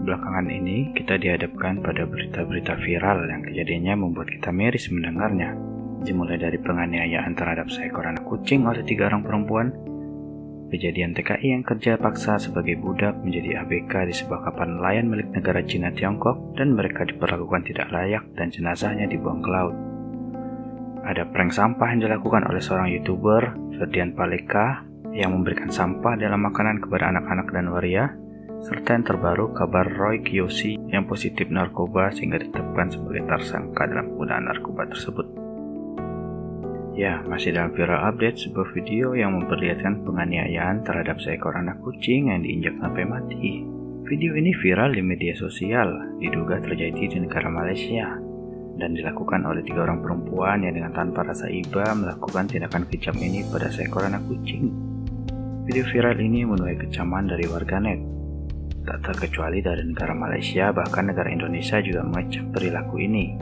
Belakangan ini kita dihadapkan pada berita-berita viral yang kejadiannya membuat kita miris mendengarnya. Dimulai dari penganiayaan terhadap seekor anak kucing oleh 3 orang perempuan, kejadian TKI yang kerja paksa sebagai budak menjadi ABK di sebuah kapal nelayan milik negara Cina Tiongkok dan mereka diperlakukan tidak layak dan jenazahnya dibuang ke laut. Ada prank sampah yang dilakukan oleh seorang YouTuber, Ferdian Paleka, yang memberikan sampah dalam makanan kepada anak-anak dan waria, serta yang terbaru kabar Roy Kiyoshi yang positif narkoba sehingga ditetapkan sebagai tersangka dalam penggunaan narkoba tersebut. Ya, masih dalam viral update sebuah video yang memperlihatkan penganiayaan terhadap seekor anak kucing yang diinjak sampai mati. Video ini viral di media sosial, diduga terjadi di negara Malaysia, dan dilakukan oleh 3 orang perempuan yang dengan tanpa rasa iba melakukan tindakan kejam ini pada seekor anak kucing. Video viral ini menuai kecaman dari warganet. Tak terkecuali dari negara Malaysia, bahkan negara Indonesia juga mengecam perilaku ini.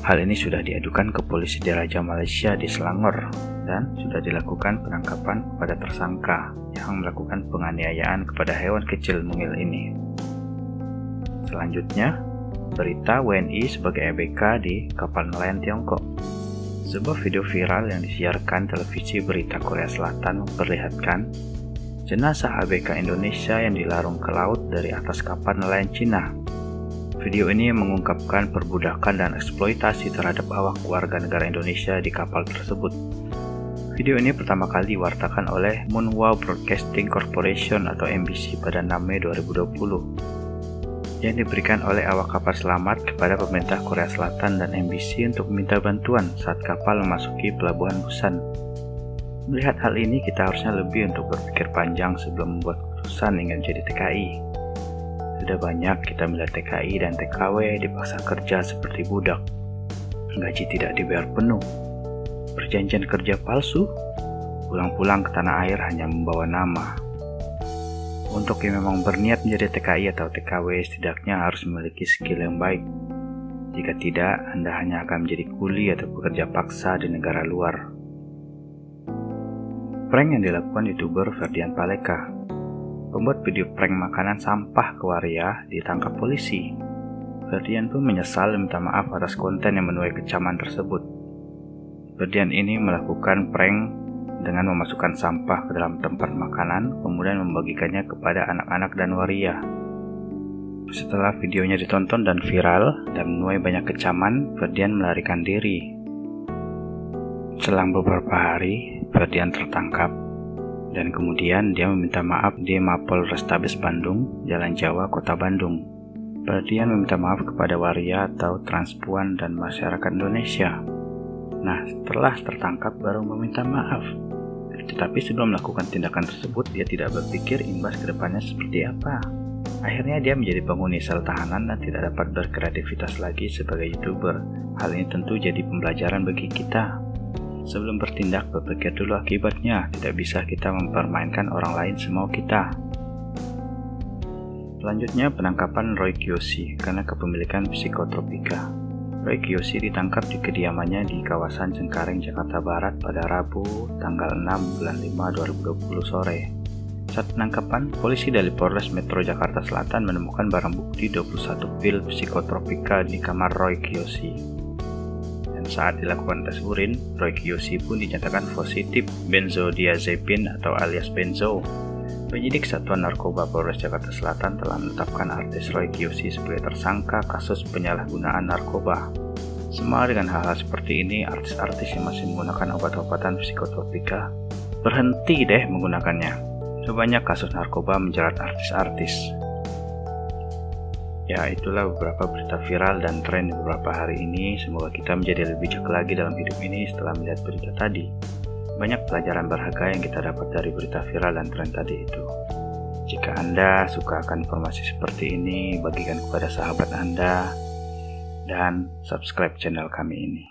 Hal ini sudah diadukan ke polisi Diraja Malaysia di Selangor dan sudah dilakukan penangkapan kepada tersangka yang melakukan penganiayaan kepada hewan kecil mungil ini. Selanjutnya, berita WNI sebagai ABK di kapal nelayan Tiongkok. Sebuah video viral yang disiarkan televisi berita Korea Selatan memperlihatkan jenazah ABK Indonesia yang dilarung ke laut dari atas kapal nelayan Cina. Video ini mengungkapkan perbudakan dan eksploitasi terhadap awak warga negara Indonesia di kapal tersebut. Video ini pertama kali diwartakan oleh Munhwa Broadcasting Corporation atau MBC pada 6 Mei 2020, yang diberikan oleh awak kapal selamat kepada pemerintah Korea Selatan dan MBC untuk meminta bantuan saat kapal memasuki pelabuhan Busan. Melihat hal ini, kita harusnya lebih untuk berpikir panjang sebelum membuat keputusan hingga menjadi TKI. Sudah banyak kita melihat TKI dan TKW dipaksa kerja seperti budak. Gaji tidak dibayar penuh, perjanjian kerja palsu, pulang-pulang ke tanah air hanya membawa nama. Untuk yang memang berniat menjadi TKI atau TKW, setidaknya harus memiliki skill yang baik. Jika tidak, Anda hanya akan menjadi kuli atau pekerja paksa di negara luar. Prank yang dilakukan YouTuber Ferdian Paleka. Pembuat video prank makanan sampah ke waria ditangkap polisi. Ferdian pun menyesal dan minta maaf atas konten yang menuai kecaman tersebut. Ferdian ini melakukan prank dengan memasukkan sampah ke dalam tempat makanan, kemudian membagikannya kepada anak-anak dan waria. Setelah videonya ditonton dan viral dan menuai banyak kecaman, Ferdian melarikan diri. Selang beberapa hari, Ferdian tertangkap dan kemudian dia meminta maaf di Mapol Restabes Bandung, Jalan Jawa, Kota Bandung. Ferdian meminta maaf kepada waria atau transpuan dan masyarakat Indonesia. Nah, setelah tertangkap baru meminta maaf. Tetapi sebelum melakukan tindakan tersebut, dia tidak berpikir imbas ke depannya seperti apa. Akhirnya dia menjadi penghuni sel tahanan dan tidak dapat berkreativitas lagi sebagai YouTuber. Hal ini tentu jadi pembelajaran bagi kita. Sebelum bertindak, berpikir dulu akibatnya. Tidak bisa kita mempermainkan orang lain semau kita. Selanjutnya, penangkapan Roy Kiyoshi karena kepemilikan psikotropika. Roy Kiyoshi ditangkap di kediamannya di kawasan Cengkareng, Jakarta Barat pada Rabu, tanggal 6 bulan 5 2020 sore. Saat penangkapan, polisi dari Polres Metro Jakarta Selatan menemukan barang bukti 21 pil psikotropika di kamar Roy Kiyoshi. Saat dilakukan tes urin, Roy Kiyoshi pun dinyatakan positif benzodiazepin atau alias benzo. Penyidik Satuan Narkoba Polres Jakarta Selatan telah menetapkan artis Roy Kiyoshi sebagai tersangka kasus penyalahgunaan narkoba. Sama dengan hal-hal seperti ini, artis-artis yang masih menggunakan obat-obatan psikotropika berhenti deh menggunakannya. Banyak kasus narkoba menjerat artis-artis. Ya, itulah beberapa berita viral dan tren beberapa hari ini. Semoga kita menjadi lebih bijak lagi dalam hidup ini setelah melihat berita tadi. Banyak pelajaran berharga yang kita dapat dari berita viral dan tren tadi itu. Jika Anda suka akan informasi seperti ini, bagikan kepada sahabat Anda dan subscribe channel kami ini.